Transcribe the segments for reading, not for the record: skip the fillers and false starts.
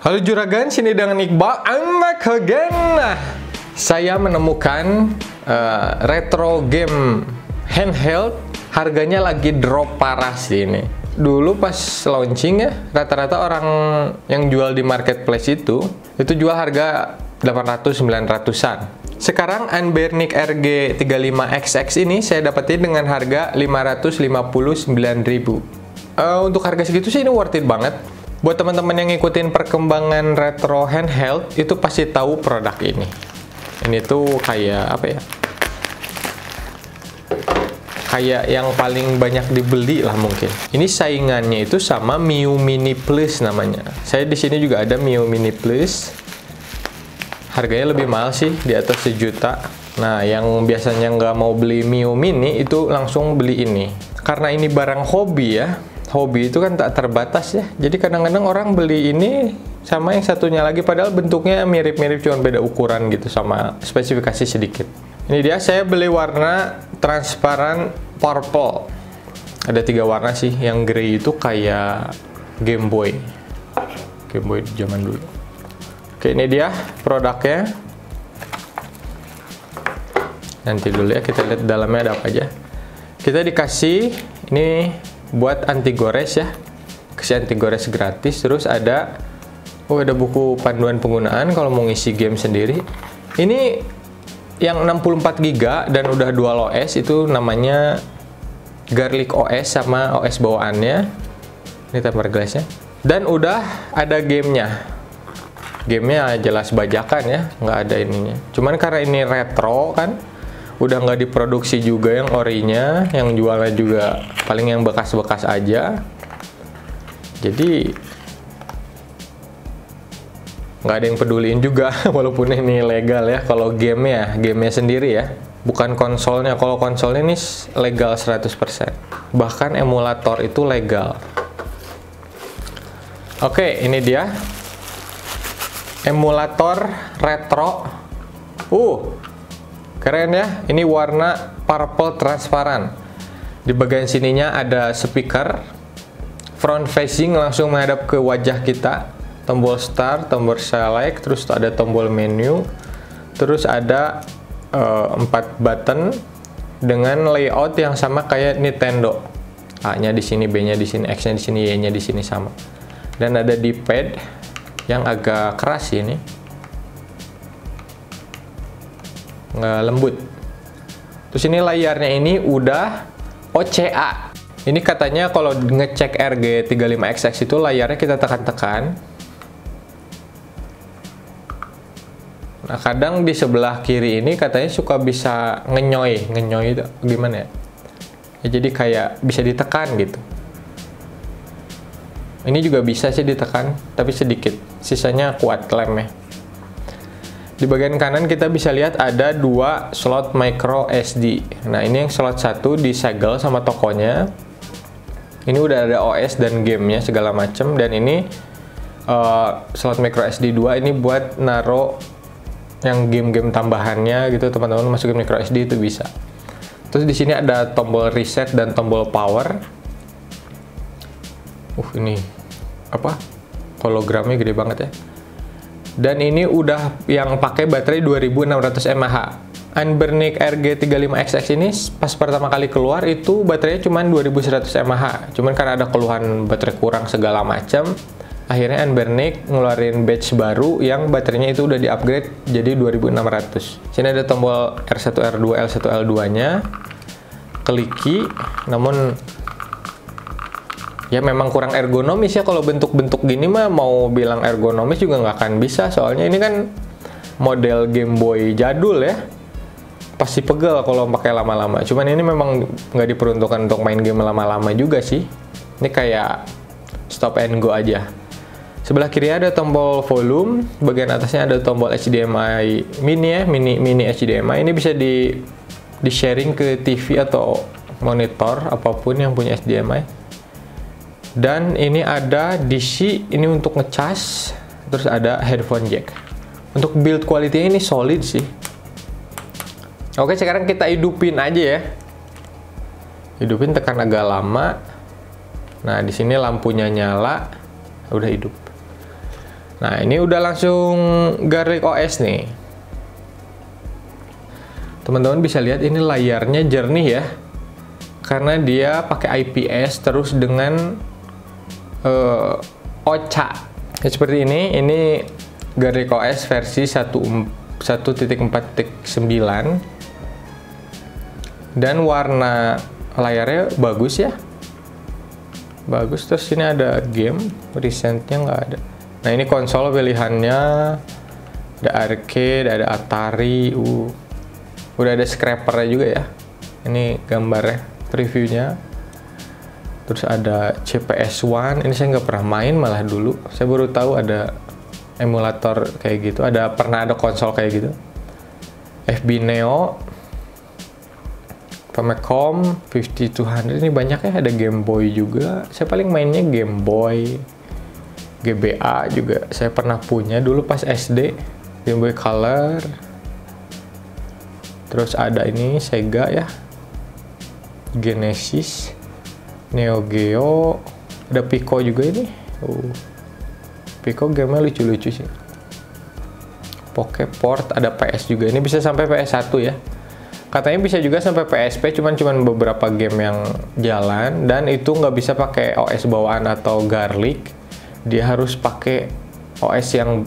Halo Juragan, sini dengan Iqbal. I'm back again. Nah, saya menemukan retro game handheld. Harganya lagi drop parah sih ini. Dulu pas launching ya, rata-rata orang yang jual di marketplace itu jual harga 800-900an. Sekarang Anbernic RG35XX ini saya dapetin dengan harga 559.000. Untuk harga segitu sih ini worth it banget. Buat teman-teman yang ngikutin perkembangan retro handheld, itu pasti tahu produk ini. Ini tuh kayak apa ya? Kayak yang paling banyak dibeli lah mungkin. Ini saingannya itu sama Miyoo Mini Plus namanya. Saya di sini juga ada Miyoo Mini Plus. Harganya lebih mahal sih, di atas 1 juta. Nah, yang biasanya nggak mau beli Miyoo Mini itu langsung beli ini. Karena ini barang hobi ya. Hobi itu kan tak terbatas ya. Jadi kadang-kadang orang beli ini sama yang satunya lagi padahal bentuknya mirip-mirip, cuma beda ukuran gitu sama spesifikasi sedikit. Ini dia, saya beli warna transparan purple. Ada 3 warna sih. Yang grey itu kayak Game Boy. Game Boy zaman dulu. Oke, ini dia produknya. Nanti dulu ya, kita lihat dalamnya ada apa aja. Kita dikasih ini buat anti gores ya, kasih anti gores gratis. Terus ada buku panduan penggunaan kalau mau ngisi game sendiri. Ini yang 64 GB dan udah dual OS, itu namanya Garlic OS sama OS bawaannya. Ini tempered glassnya. Dan udah ada gamenya. Gamenya jelas bajakan ya, nggak ada ininya. Cuman karena ini retro kan, udah nggak diproduksi juga yang orinya, yang jualnya juga paling yang bekas-bekas aja. Jadi nggak ada yang peduliin juga walaupun ini legal ya. Kalau gamenya sendiri ya, bukan konsolnya. Kalau konsolnya ini legal 100%, bahkan emulator itu legal. Oke, ini dia emulator retro. Keren ya, ini warna purple transparan. Di bagian sininya ada speaker, front facing langsung menghadap ke wajah kita. Tombol start, tombol select, terus ada tombol menu, terus ada 4 button dengan layout yang sama kayak Nintendo. A-nya di sini, B-nya di sini, X-nya di sini, Y-nya di sini sama. Dan ada D-pad yang agak keras ini, nggak lembut. Terus ini layarnya ini udah OCA. Ini katanya kalau ngecek RG35XX itu layarnya kita tekan-tekan. Nah, kadang di sebelah kiri ini katanya suka bisa ngenyoy itu gimana ya? Jadi kayak bisa ditekan gitu. Ini juga bisa sih ditekan, tapi sedikit. Sisanya kuat lemnya. Di bagian kanan kita bisa lihat ada 2 slot micro SD. Nah, ini yang slot 1 disegel sama tokonya. Ini udah ada OS dan gamenya segala macem. Dan ini slot micro SD 2 ini buat naro yang game-game tambahannya gitu, teman-teman masukin micro SD itu bisa. Terus di sini ada tombol reset dan tombol power. Ini apa? Hologramnya gede banget ya. Dan ini udah yang pakai baterai 2600 mAh. Anbernic RG35XX ini pas pertama kali keluar itu baterainya cuma 2100 mAh. Cuman karena ada keluhan baterai kurang segala macam, akhirnya Anbernic ngeluarin batch baru yang baterainya itu udah di-upgrade jadi 2600. Sini ada tombol R1, R2, L1, L2-nya. Kliki, namun ya memang kurang ergonomis ya. Kalau bentuk-bentuk gini mah mau bilang ergonomis juga nggak akan bisa, soalnya ini kan model Game Boy jadul ya, pasti pegel kalau pakai lama-lama. Cuman ini memang nggak diperuntukkan untuk main game lama-lama juga sih. Ini kayak stop and go aja. Sebelah kiri ada tombol volume, bagian atasnya ada tombol HDMI mini ya, mini HDMI. Ini bisa di sharing ke TV atau monitor apapun yang punya HDMI. Dan ini ada DC, ini untuk ngecas. Terus ada headphone jack. Untuk build quality ini solid sih. Oke, sekarang kita hidupin aja ya. Hidupin, tekan agak lama. Nah, di sini lampunya nyala, udah hidup. Nah, ini udah langsung Garlic OS nih. Teman-teman bisa lihat ini layarnya jernih ya. Karena dia pakai IPS terus dengan OCA. Ya, seperti ini Garlic OS versi 1.4.9 dan warna layarnya bagus ya. Bagus, terus ini ada game, recentnya nggak ada. Nah, ini konsol pilihannya, ada arcade, ada Atari, udah ada scrapernya juga ya. Ini gambarnya, previewnya. Terus ada CPS One, ini saya nggak pernah main malah dulu. Saya baru tahu ada emulator kayak gitu, pernah ada konsol kayak gitu. FB Neo, Famicom 5200, ini banyak ya, ada Game Boy juga. Saya paling mainnya Game Boy. GBA juga saya pernah punya dulu pas SD, Game Boy Color. Terus ada ini Sega ya, Genesis, Neo Geo, ada Pico juga ini. Pico gamenya lucu-lucu sih. Pokeport, ada PS juga. Ini bisa sampai PS1 ya. Katanya bisa juga sampai PSP, cuman beberapa game yang jalan, dan itu nggak bisa pakai OS bawaan atau Garlic. Dia harus pakai OS yang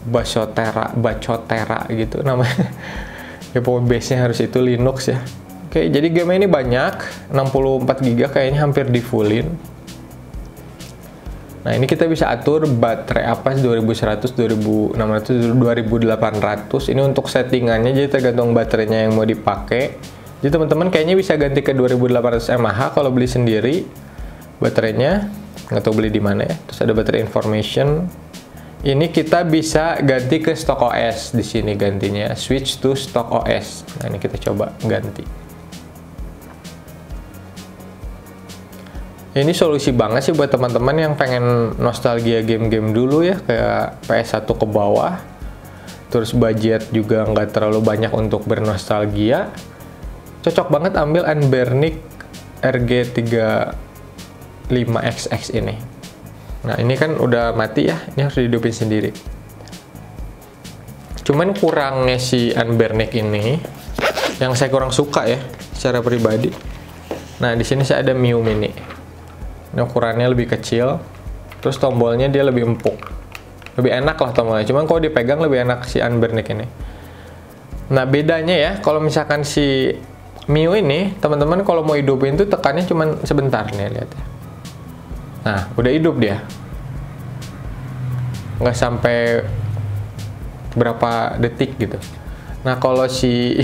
Bacotera gitu namanya. Ya pokoknya base-nya harus itu Linux ya. Oke, jadi game ini banyak, 64 GB kayaknya hampir di fullin. Nah, ini kita bisa atur baterai apa 2100, 2600, 2800. Ini untuk settingannya, jadi tergantung baterainya yang mau dipakai. Jadi teman-teman kayaknya bisa ganti ke 2800 mAh kalau beli sendiri baterainya. Nggak tahu beli di mana ya. Terus ada baterai information. Ini kita bisa ganti ke stock OS di sini gantinya, switch to stock OS. Nah, ini kita coba ganti. Ini solusi banget sih buat teman-teman yang pengen nostalgia game-game dulu ya, kayak PS1 ke bawah. Terus budget juga nggak terlalu banyak untuk bernostalgia. Cocok banget ambil Anbernic RG35XX ini. Nah, ini kan udah mati ya, ini harus dihidupin sendiri. Cuman kurangnya si Anbernic ini, yang saya kurang suka ya, secara pribadi. Nah, di sini saya ada Mio Mini. Ini ukurannya lebih kecil, terus tombolnya dia lebih empuk, lebih enak lah tombolnya. Cuman kalau dipegang lebih enak si Anbernic ini. Nah, bedanya ya, kalau misalkan si Mio ini, teman-teman kalau mau hidupin tuh tekannya cuman sebentar nih, lihat ya. Nah, udah hidup dia, nggak sampai berapa detik gitu. Nah, kalau si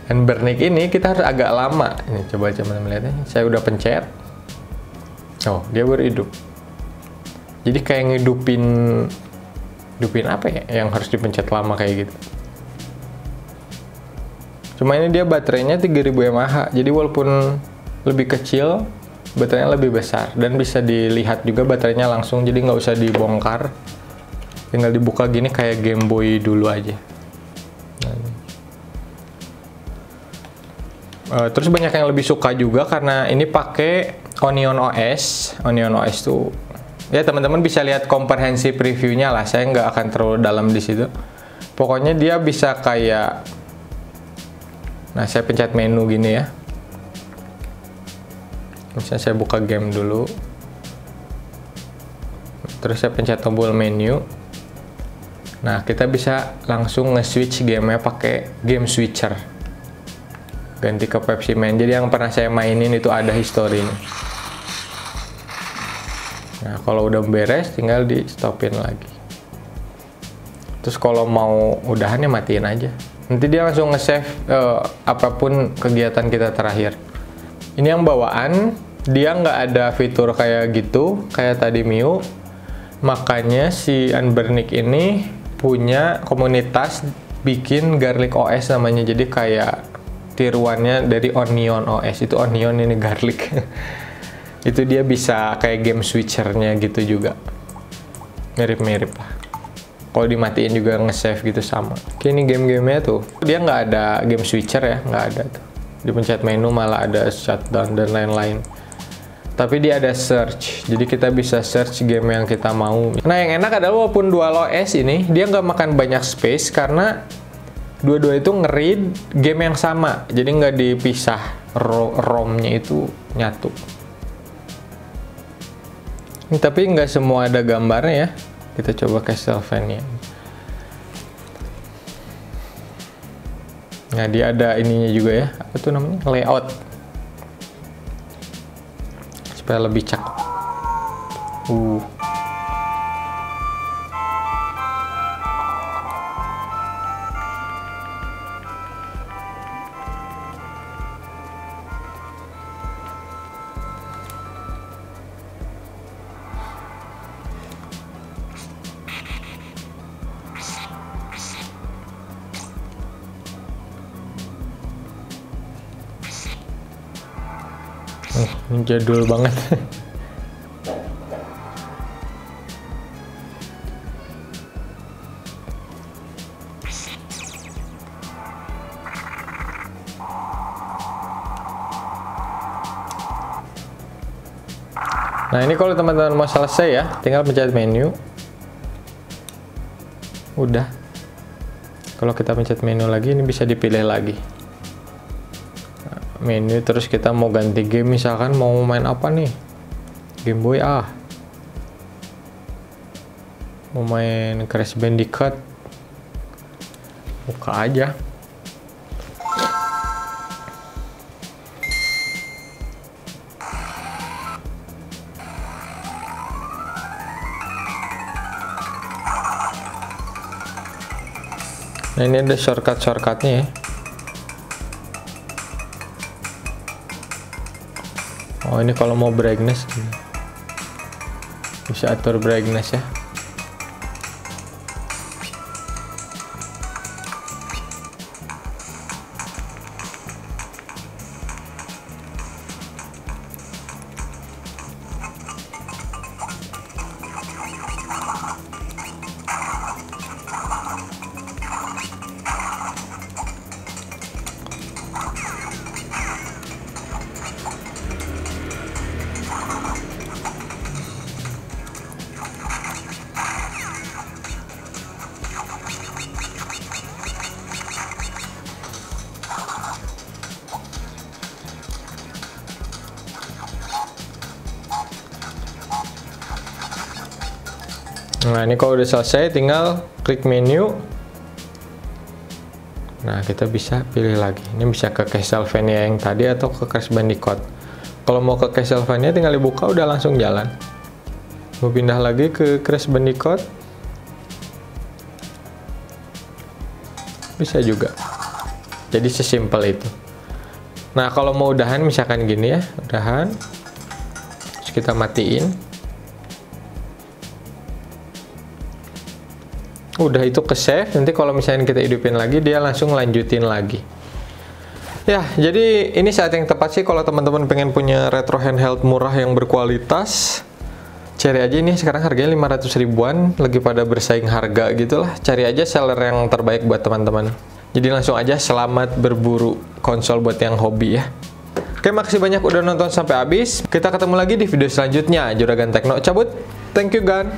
Anbernic ini kita harus agak lama. Ini coba teman-teman lihat ya, saya udah pencet. Oh, dia baru hidup. Jadi kayak ngidupin apa ya yang harus dipencet lama kayak gitu. Cuma ini dia baterainya 3000 mAh. Jadi walaupun lebih kecil, baterainya lebih besar, dan bisa dilihat juga baterainya langsung, jadi nggak usah dibongkar. Tinggal dibuka gini kayak Game Boy dulu aja. Terus banyak yang lebih suka juga karena ini pakai Onion OS. Onion OS tuh ya teman-teman bisa lihat komprehensif reviewnya lah. Saya nggak akan terlalu dalam di situ. Pokoknya dia bisa kayak, nah saya pencet menu gini ya. Misalnya saya buka game dulu. Terus saya pencet tombol menu. Nah, kita bisa langsung nge-switch gamenya pakai game switcher. Ganti ke Pepsi Man. Jadi yang pernah saya mainin itu ada historinya. Nah, kalau udah beres tinggal di stopin lagi. Terus kalau mau udahan ya matiin aja. Nanti dia langsung nge-save apapun kegiatan kita terakhir. Ini yang bawaan, dia nggak ada fitur kayak gitu, kayak tadi Mio. Makanya si Anbernic ini punya komunitas bikin Garlic OS namanya. Jadi kayak tiruannya dari Onion OS. Itu Onion, ini Garlic. Itu dia bisa kayak game switchernya gitu juga. Mirip-mirip lah. Kalau dimatiin juga nge-save gitu sama. Oke, ini game-gamenya tuh. Dia nggak ada game switcher ya, nggak ada tuh. Dipencet menu malah ada shutdown dan lain-lain. tapi dia ada search, jadi kita bisa search game yang kita mau. Nah, yang enak adalah walaupun DualOS ini dia nggak makan banyak space karena dua-dua itu nge-read game yang sama, jadi nggak dipisah, ROM-nya itu nyatu. Tapi nggak semua ada gambarnya ya. Kita coba Castlevania. Nah, dia ada ininya juga ya, apa tuh namanya, layout, supaya lebih cakep. Ini jadul banget. Nah, ini kalau teman-teman mau selesai ya, tinggal pencet menu. Udah. Kalau kita pencet menu lagi, ini bisa dipilih lagi. Menu, terus kita mau ganti game, misalkan mau main apa nih, Game Boy mau main Crash Bandicoot, buka aja. Nah, ini ada shortcut-shortcutnya ya. Oh, ini kalau mau brightness bisa atur brightness ya. Nah, ini kalau udah selesai tinggal klik menu. Nah, kita bisa pilih lagi. Ini bisa ke Castlevania yang tadi atau ke Crash Bandicoot. Kalau mau ke Castlevania tinggal dibuka, udah langsung jalan. Mau pindah lagi ke Crash Bandicoot, bisa juga. Jadi sesimpel itu. Nah, kalau mau udahan misalkan gini ya, udahan. Terus kita matiin. Udah itu ke save, nanti kalau misalnya kita hidupin lagi dia langsung lanjutin lagi. Ya, jadi ini saat yang tepat sih kalau teman-teman pengen punya retro handheld murah yang berkualitas. Cari aja, ini sekarang harganya 500 ribuan, lagi pada bersaing harga gitulah. Cari aja seller yang terbaik buat teman-teman. Jadi langsung aja selamat berburu konsol buat yang hobi ya. Oke, makasih banyak udah nonton sampai habis. Kita ketemu lagi di video selanjutnya. Juragan Tekno cabut. Thank you, Gan.